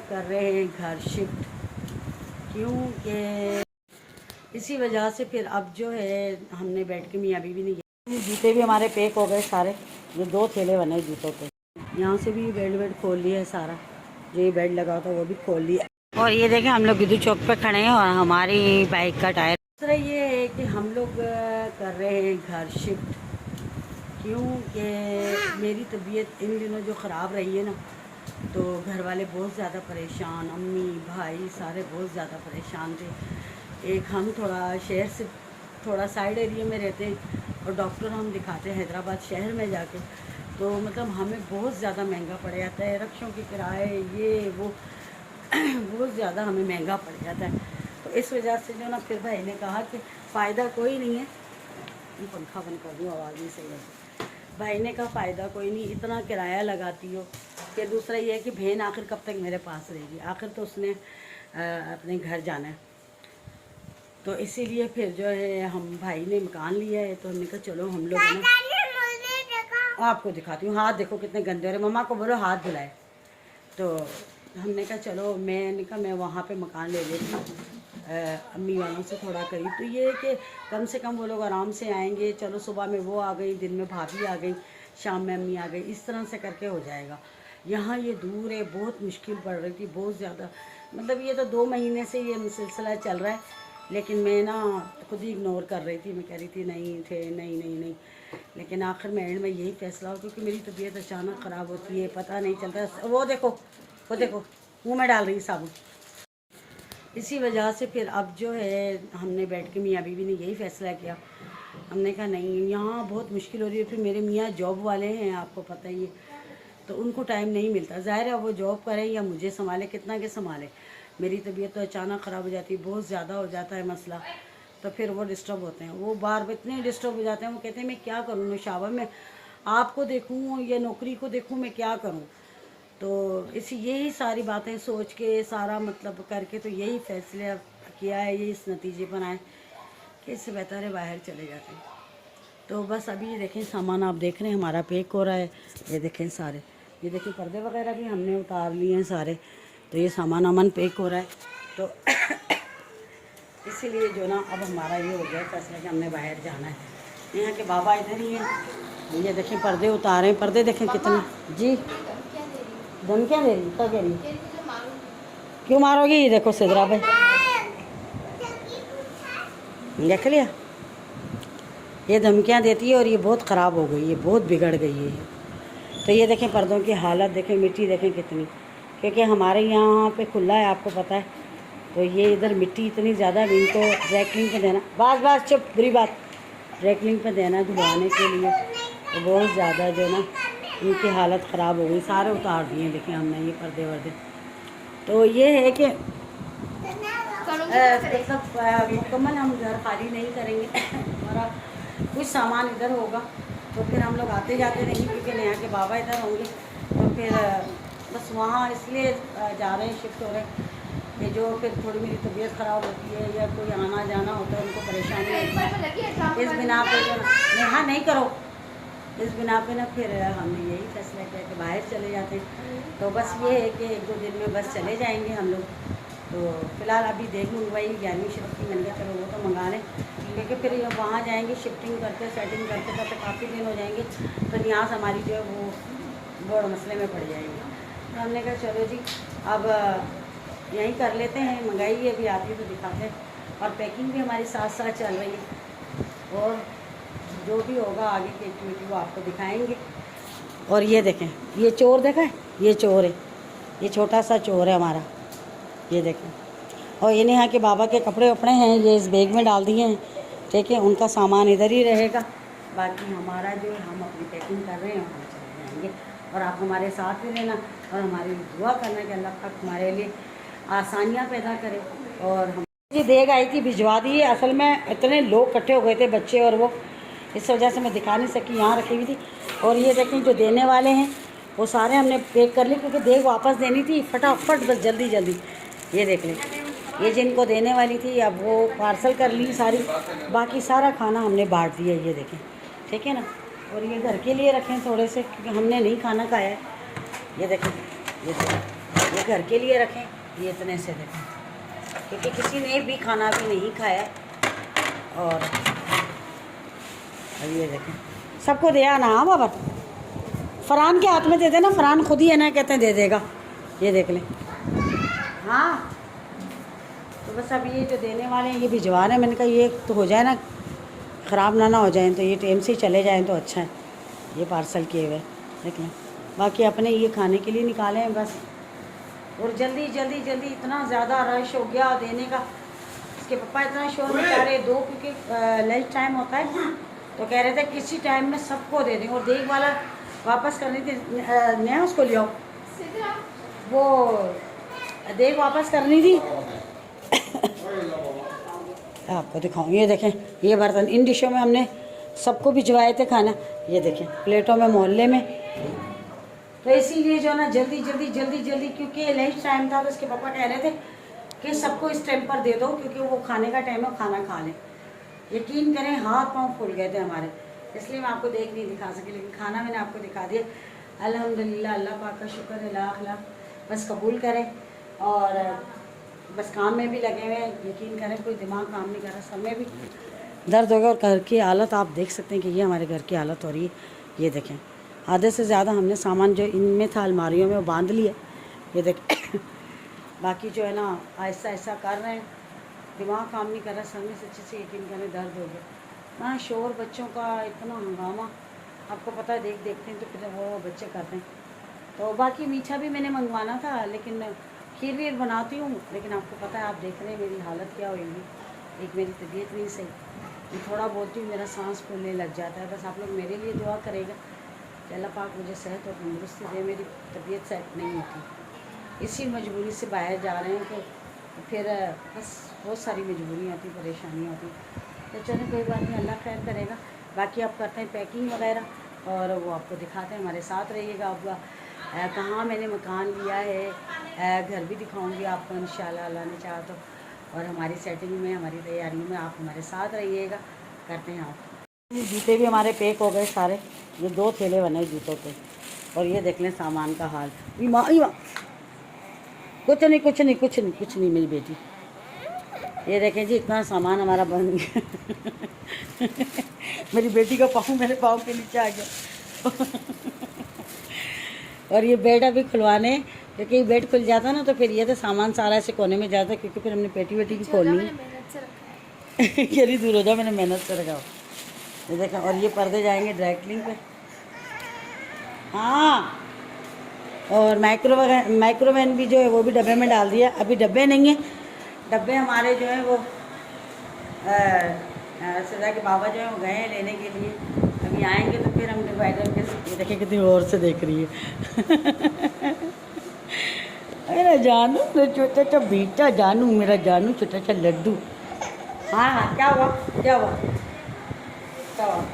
कर रहे हैं घर शिफ्ट, क्योंकि इसी वजह से फिर अब जो है हमने बैठ के मियाँ बीवी नहीं गए। जूते भी हमारे पैक हो गए सारे, जो 2 थैले बने जूतों के। यहाँ से भी बेड खोल लिया है सारा, जो ये बेड लगा था वो भी खोल लिया। और ये देखें हम लोग गिद्धू चौक पे खड़े हैं और हमारी बाइक का टायर। दूसरा ये है कि हम लोग कर रहे हैं घर शिफ्ट, क्योंकि मेरी तबीयत इन दिनों जो ख़राब रही है ना, तो घर वाले बहुत ज़्यादा परेशान, अम्मी भाई सारे बहुत ज़्यादा परेशान थे। एक हम थोड़ा शहर से थोड़ा साइड एरिया में रहते हैं और डॉक्टर हम दिखाते हैं हैदराबाद शहर में जाके, तो मतलब हमें बहुत ज़्यादा महंगा पड़ जाता है, रक्षों के किराए ये वो बहुत ज़्यादा हमें महंगा पड़ जाता है। तो इस वजह से जो ना फिर भाई ने कहा कि फ़ायदा कोई नहीं है, पंखा बंद कर दूँ आवाज़ नहीं सही है। भाई ने कहा फ़ायदा कोई नहीं, इतना किराया लगाती हो। फिर दूसरा ये है कि बहन आखिर कब तक मेरे पास रहेगी, आखिर तो उसने अपने घर जाना है। तो इसीलिए फिर जो है हम भाई ने मकान लिया है, तो हमने कहा चलो हम लोग ना, आपको दिखाती हूँ। हाथ देखो कितने गंदे हो रहे, मम्मा को बोलो हाथ धुलाए। तो हमने कहा चलो, मैंने कहा मैं वहाँ पे मकान ले लेती हूँ अम्मी वालों से थोड़ा करीब। तो ये है कि कम से कम वो लोग आराम से आएंगे। चलो सुबह में वो आ गई, दिन में भाभी आ गई, शाम में अम्मी आ गई, इस तरह से करके हो जाएगा। यहाँ ये दूर है, बहुत मुश्किल पड़ रही थी, बहुत ज़्यादा। मतलब ये तो 2 महीने से ये सिलसिला चल रहा है, लेकिन मैं ना खुद ही इग्नोर कर रही थी। मैं कह रही थी नहीं थे, नहीं नहीं नहीं, लेकिन आखिर में एंड में यही फैसला हो, क्योंकि मेरी तबीयत अचानक ख़राब होती है, पता नहीं चलता। वो देखो मुँह में डाल रही साबुन। इसी वजह से फिर अब जो है हमने बैठ के मियाँ बीवी ने यही फ़ैसला किया। हमने कहा नहीं, यहाँ बहुत मुश्किल हो रही है। फिर मेरे मियाँ जॉब वाले हैं, आपको पता ही है, तो उनको टाइम नहीं मिलता। ज़ाहिर है वो जॉब करें या मुझे संभाले, कितना के संभाले। मेरी तबीयत तो अचानक ख़राब हो जाती है, बहुत ज़्यादा हो जाता है मसला, तो फिर वो डिस्टर्ब होते हैं। वो बार इतने डिस्टर्ब हो जाते हैं, वो कहते हैं मैं क्या करूँ नौशाबा, मैं आपको देखूँ या नौकरी को देखूँ, मैं क्या करूँ। तो इसी यही सारी बातें सोच के सारा मतलब करके तो यही फैसला किया है, ये इस नतीजे पर आए कि इससे बेहतर है बाहर चले जाते हैं। तो बस अभी ये देखें सामान आप देख रहे हैं हमारा पैक हो रहा है। ये देखें सारे, ये देखें पर्दे वगैरह भी हमने उतार लिए हैं सारे। तो ये सामान अमन पैक हो रहा है। तो इसीलिए जो ना अब हमारा ये हो गया फैसला कि हमने बाहर जाना है। यहाँ के बाबा इधर ही हैं। ये देखें पर्दे उतारे, पर्दे देखें कितने। जी धमकियाँ दे रही, क्या कह रही, क्यों मारोगी? ये देखो सिदरा भाई देख लिया, ये धमकियाँ देती है और ये बहुत ख़राब हो गई है, बहुत बिगड़ गई है। तो ये देखें पर्दों की हालत देखें, मिट्टी देखें कितनी, क्योंकि हमारे यहाँ पे खुला है आपको पता है। तो ये इधर मिट्टी इतनी ज़्यादा, इनको ड्राई पे देना, बस चुप, बुरी बात, ड्राई पे देना धुलवाने के लिए। तो बहुत ज़्यादा जो ना इनकी हालत ख़राब हो गई, सारे उतार दिए देखें हमने ये पर्दे वर्दे। तो ये है कि मतलब मुकम्मल हम घर खाली नहीं करेंगे हमारा कुछ सामान इधर होगा, तो फिर हम लोग आते जाते रहेंगे, क्योंकि यहाँ के बाबा इधर होंगे। तो फिर बस वहाँ इसलिए जा रहे हैं, शिफ्ट हो रहे हैं कि जो फिर थोड़ी मेरी तबीयत ख़राब होती है या कोई आना जाना होता है, उनको परेशानी होती है। इस बिना पे जो हाँ नहीं करो, इस बिना पे ना फिर हमने यही फैसला किया कि बाहर चले जाते हैं। तो बस ये है कि 1-2 दिन में बस चले जाएंगे हम लोग। तो फिलहाल अभी देख मंगवाई 11वीं शिफ्ट की, मैंने कहा चलो वो तो मंगा लें, क्योंकि फिर वहाँ जाएंगे शिफ्टिंग करते सेटिंग करते करते काफ़ी दिन हो जाएंगे, तो न्याज हमारी जो है वो बड़े मसले में पड़ जाएगी। तो हमने कहा चलो जी अब यहीं कर लेते हैं, मंगाई अभी आती है तो दिखाते हैं। और पैकिंग भी हमारी साथ साथ चल रही है, और जो भी होगा आगे की एक्टिविटी वो आपको दिखाएंगे। और ये देखें, ये चोर देखा है, ये चोर है, ये छोटा सा चोर है हमारा, ये देखें। और ये यहाँ के बाबा के कपड़े वपड़े हैं, ये इस बैग में डाल दिए हैं, ठीक है, उनका सामान इधर ही रहेगा। बाकी हमारा जो हम अपनी पैकिंग कर रहे हैं हम चले जाएंगे। और आप हमारे साथ ही रहना और हमारी दुआ करना कि अल्लाह पाक हमारे लिए आसानियाँ पैदा करे। और हम ये देग आई थी भिजवा दी है, असल में इतने लोग इकट्ठे हो गए थे बच्चे और वो, इस वजह से मैं दिखा नहीं सकी, यहाँ रखी हुई थी। और ये देखें जो देने वाले हैं वो सारे हमने पैक कर ली, क्योंकि देग वापस देनी थी फटाफट, बस जल्दी जल्दी। ये देख लें, ये जिनको देने वाली थी अब वो पार्सल कर ली सारी, बाकी सारा खाना हमने बांट दिया। ये देखें, ठीक है ना। और ये घर के लिए रखें थोड़े से, क्योंकि हमने नहीं खाना खाया है। ये देखें, ये देखें ये घर के लिए रखें, ये इतने से देखें, क्योंकि किसी ने भी खाना भी नहीं खाया। और अब ये देखें, सबको दिया ना। हाँ बाबा, फरहान के हाथ में दे देना, फरहान खुद ही है ना, कहते हैं दे देगा। ये देख लें। हाँ, तो बस अब ये जो देने वाले हैं ये भिजवा रहे हैं। मैंने कहा ये तो हो जाए ना, ख़राब ना हो जाए, तो ये टाइम से ही चले जाएँ तो अच्छा है। ये पार्सल किए हुए देख लें। बाकी अपने ये खाने के लिए निकाले हैं बस। और जल्दी जल्दी जल्दी इतना ज़्यादा रश हो गया देने का। इसके पापा इतना शोर मचा रहे, दो क्योंकि लंच टाइम होता है, तो कह रहे थे किसी टाइम में सबको दे दें। और देख वाला वापस करनी थी, नया उसको ले आओ, वो देख वापस करनी थी। आपको दिखाऊँ, ये देखें, ये बर्तन इन डिशों में हमने सबको भिजवाए थे खाना। ये देखें प्लेटों में मोहल्ले में। तो इसीलिए जो है ना जल्दी जल्दी जल्दी जल्दी, क्योंकि लंच टाइम था, तो उसके पापा कह रहे थे कि सबको इस टाइम पर दे दो, क्योंकि वो खाने का टाइम है, खाना खा लें। यकीन करें हाथ पाँव फूल गए थे हमारे, इसलिए मैं आपको देख नहीं दिखा सकी, लेकिन खाना मैंने आपको दिखा दिया। अल्हम्दुलिल्लाह, अल्लाह पाक का शुक्र है, लाख लाख बस कबूल करें। और बस काम में भी लगे हुए हैं, यकीन करें कोई दिमाग काम नहीं कर रहा, सब में भी दर्द हो गया। और घर की हालत आप देख सकते हैं कि ये हमारे घर की हालत हो रही है। ये देखें, आधे से ज़्यादा हमने सामान जो इनमें था अलमारियों में वो बांध लिया। ये देखें बाकी जो है ना ऐसा ऐसा कर रहे हैं, दिमाग काम नहीं कर रहा, सर में सच्चे से यकीन करें दर्द हो गया ना। शोर बच्चों का इतना हंगामा, आपको पता है, देखते हैं तो फिर वो बच्चे करते हैं। तो बाकी मीठा भी मैंने मंगवाना था, लेकिन खीर वीर बनाती हूँ, लेकिन आपको पता है, आप देख रहे हैं मेरी हालत क्या होगी। एक मेरी तबीयत नहीं सही, मैं थोड़ा बोलती हूँ मेरा सांस फूलने लग जाता है। बस आप लोग मेरे लिए दुआ करेगा कि अल्लाह पाक मुझे सेहत और तंदुरुस्ती दे। मेरी तबीयत सेट नहीं होती, इसी मजबूरी से बाहर जा रहे हैं, तो फिर बस बहुत सारी मजबूरियाँ होती, परेशानियाँ होती। तो चलो कोई बात नहीं, अल्लाह खैर करेगा। बाकी आप करते हैं पैकिंग वगैरह, और वो आपको दिखाते हैं, हमारे साथ रहिएगा। आप कहाँ मैंने मकान लिया है, घर भी दिखाऊंगी आपको इंशाल्लाह, अल्लाह ने चाहा तो। और हमारी सेटिंग में, हमारी तैयारियों में आप हमारे साथ रहिएगा। करते हैं आप। जूते भी हमारे पैक हो गए सारे, ये 2 थैले बने जूतों के। और ये देख लें सामान का हाल। कुछ नहीं कुछ नहीं कुछ नहीं कुछ नहीं मेरी बेटी। ये देखें जी, इतना सामान हमारा बन गया मेरी बेटी का पाँव मेरे पाँव के नीचे आ गया और ये बेड अभी खुलवाने, क्योंकि बेड खुल जाता ना तो फिर ये तो सामान सारा ऐसे कोने में जाता, क्योंकि फिर हमने पेटी वेटी भी खोलनी है कह दूर हो जाओ, मैंने मेहनत से रखा। ये देखा। और ये पर्दे जाएंगे ड्राई क्लीन पे। हाँ, और माइक्रोवेन भी जो है वो भी डब्बे में डाल दिया। अभी डब्बे नहीं है, डब्बे हमारे जो है वो सजा के बाबा जो है वो गए हैं लेने के लिए। अभी आएंगे तो फिर हम डिवाइडर के। ये देखें कितनी और से देख रही है मेरा जानू, मेरा छोटा सा बेटा जानू, मेरा जानू छोटा सा लड्डू। हाँ हाँ, क्या हुआ क्या हुआ क्या हुआ?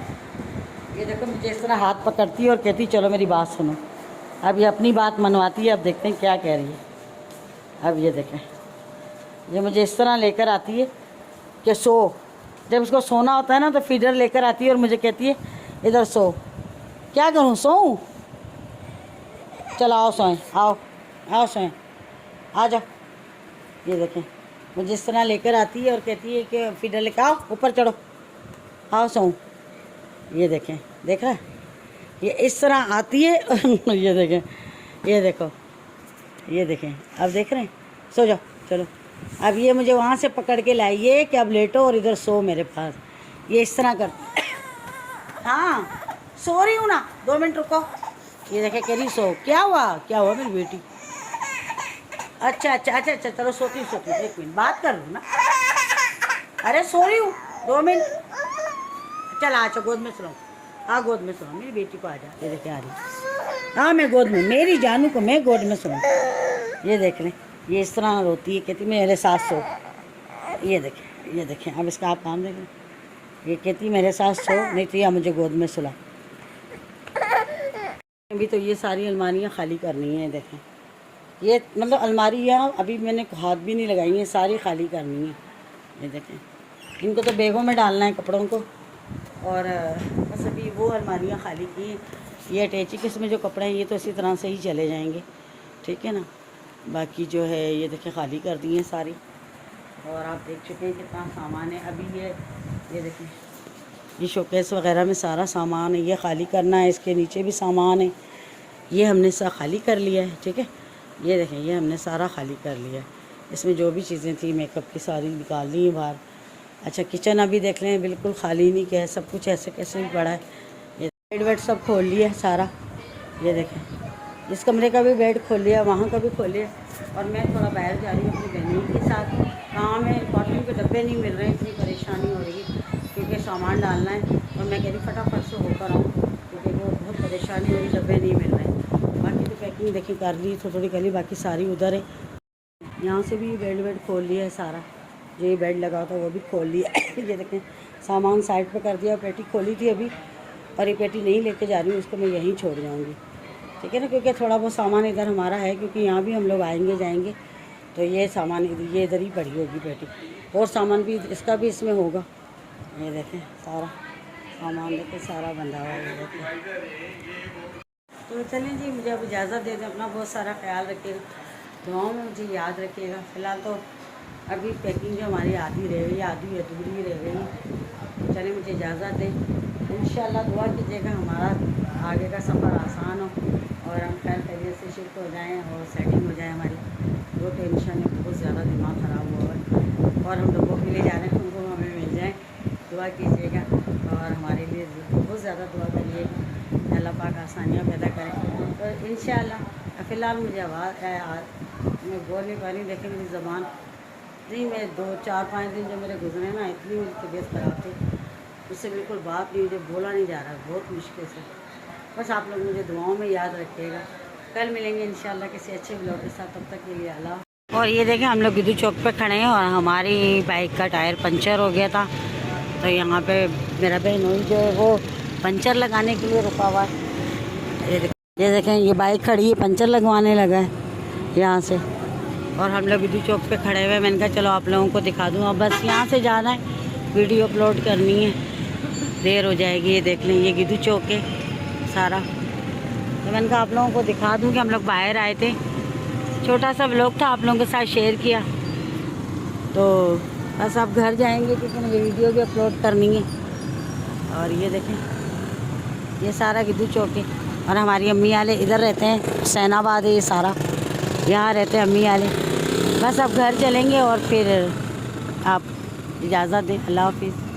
ये देखो मुझे इस तरह हाथ पकड़ती है और कहती चलो मेरी बात सुनो। अब ये अपनी बात मनवाती है, अब देखते हैं क्या कह रही है। अब ये देखें, ये मुझे इस तरह लेकर आती है कि सो, जब उसको सोना होता है ना तो फीडर लेकर आती है और मुझे कहती है इधर सो। क्या करूँ, सोऊं? चलो आओ सोएं, आओ आओ सोएं, आ जाओ। ये देखें मुझे इस तरह लेकर आती है और कहती है कि फीडर लेकर आओ, ऊपर चढ़ो, आओ सोऊं। ये देखें, देख रहा है, ये इस तरह आती है ये देखें, ये देखो, ये देखें, अब देख रहे हैं, सो जाओ चलो। अब ये मुझे वहाँ से पकड़ के लाइए कि अब लेटो और इधर सो मेरे पास। ये इस तरह कर हाँ सो रही हूँ ना, 2 मिनट रुको। ये देखे कह रही सो। क्या हुआ मेरी बेटी? अच्छा अच्छा अच्छा अच्छा, चलो सोती हूँ 1 मिनट बात कर लूँ ना। अरे सो रही हूँ, 2 मिनट। चल आ, गोद में सुनाऊँ। हाँ गोद में सुनाऊँ, मेरी बेटी को आ जा। ये देखे आ रही, हाँ मैं गोद में, मेरी जानू को मैं गोद में सुनाऊँ। ये देख लें, ये इस तरह रोती है, कहती मेरे साथ सो। ये देखें अब इसका आप काम देखें, ये कहती मेरे साथ सो, नहीं तो या मुझे गोद में सुला। अभी तो ये सारी अलमारियाँ खाली करनी है। देखें ये मतलब अलमारियाँ अभी मैंने हाथ भी नहीं लगाई हैं, सारी खाली करनी है। ये देखें, इनको तो बैगों में डालना है कपड़ों को, और बस अभी वो अलमारियाँ खाली की हैं। ये अटैची किस्म में जो कपड़े हैं ये तो इसी तरह से ही चले जाएंगे, ठीक है ना। बाकी जो है ये देखिए खाली कर दी है सारी। और आप देख चुके हैं कितना सामान है। अभी ये देखिए ये शोकेस वगैरह में सारा सामान है, ये खाली करना है। इसके नीचे भी सामान है, ये हमने सा खाली कर लिया है। ठीक है, ये देखें ये हमने सारा खाली कर लिया है। इसमें जो भी चीज़ें थी मेकअप की सारी निकाल ली है बाहर। अच्छा किचन अभी देख लें बिल्कुल खाली नहीं किया है, सब कुछ ऐसे कैसे भी पड़ा है। ये बेड वेड सब खोल लिया है सारा। ये देखें इस कमरे का भी बेड खोल लिया, वहाँ का भी खोल लिया। और मैं थोड़ा बाहर जा रही हूँ अपनी बहनी के साथ। काम है, कॉटन के डब्बे नहीं मिल रहे हैं, इतनी परेशानी हो रही है क्योंकि सामान डालना है। और मैं कह रही फटाफट से होकर आऊँ क्योंकि वो बहुत परेशानी हो रही, डब्बे नहीं मिल रहे हैं। बाकी तो पैकिंग देखी कर ली, थोड़ी कर ली, बाकी सारी उधर है। यहाँ से भी बेड वेड खोल लिया है सारा, जो ये बेड लगा था वो भी खोल लिया। ये देखें सामान साइड पे कर दिया। पेटी खोली थी अभी, और ये पेटी नहीं लेके जा रही हूँ, उसको मैं यहीं छोड़ जाऊँगी। ठीक है ना, क्योंकि थोड़ा बहुत सामान इधर हमारा है, क्योंकि यहाँ भी हम लोग आएंगे जाएंगे, तो ये सामान ये इधर ही पड़ी होगी पेटी। और सामान भी इसका भी इसमें होगा। ये देखें सारा सामान देखें सारा बंधा हुआ है। ये देखें तो चलें जी, मुझे अब इजाज़त दे दें। अपना बहुत सारा ख्याल रखिएगा, दुआओं में मुझे याद रखिएगा। फ़िलहाल तो अभी पैकिंग जो हमारी आधी रह गई, आधी अधूरी रह गई। चलें मुझे इजाज़त दें। इंशाल्लाह दुआ कीजिएगा हमारा आगे का सफ़र आसान हो और हम खैर खैरियत से शिफ्ट हो जाएं और सेटिंग हो जाए हमारी। वो टेंशन है, बहुत ज़्यादा दिमाग ख़राब हुआ है। और हम लोगों के लिए जा रहे हैं, उनको हमें मिल जाए। दुआ कीजिएगा और हमारे लिए बहुत ज़्यादा दुआ करिएगा, अल्लाह पाक आसानियाँ पैदा करें। तो इंशाल्लाह फ़िलहाल मुझे आवाज़ मैं बोल नहीं पा रही, देखें मेरी ज़बान नहीं। मैं 2-4-5 दिन जो मेरे गुजरे ना, इतनी मेरी तबीयत ख़राब थी, उससे बिल्कुल बात नहीं, मुझे बोला नहीं जा रहा, बहुत मुश्किल से। बस आप लोग मुझे दुआओं में याद रखिएगा। कल मिलेंगे इंशाल्लाह किसी अच्छे ब्लॉग के साथ, तब तक के लिए अल्लाह। और ये देखें हम लोग गिद्धू चौक पे खड़े हैं और हमारी बाइक का टायर पंचर हो गया था, तो यहाँ पे मेरा बहनोई जो है वो पंचर लगाने के लिए रुका हुआ है। ये देखें ये बाइक खड़ी है, पंचर लगवाने लगा है यहाँ से। और हम लोग गिद्धू चौक पे खड़े हुए हैं। मैंने कहा चलो आप लोगों को दिखा दूँ। अब बस यहाँ से जाना है, वीडियो अपलोड करनी है, देर हो जाएगी। ये देख लें ये गिद्धू चौक है सारा। तो मैंने कहा आप लोगों को दिखा दूँ कि हम लोग बाहर आए थे। छोटा सा व्लॉग था, आप लोगों के साथ शेयर किया। तो बस अब घर जाएंगे क्योंकि मुझे वीडियो भी अपलोड करनी है। और ये देखें ये सारा गिद्धू चौक है। और हमारी अम्मी वाले इधर रहते हैं, हुसैनाबाद है ये सारा, यहाँ रहते हैं अम्मी वाले। बस अब घर चलेंगे और फिर आप इजाज़त दें। अल्लाह हाफिज़।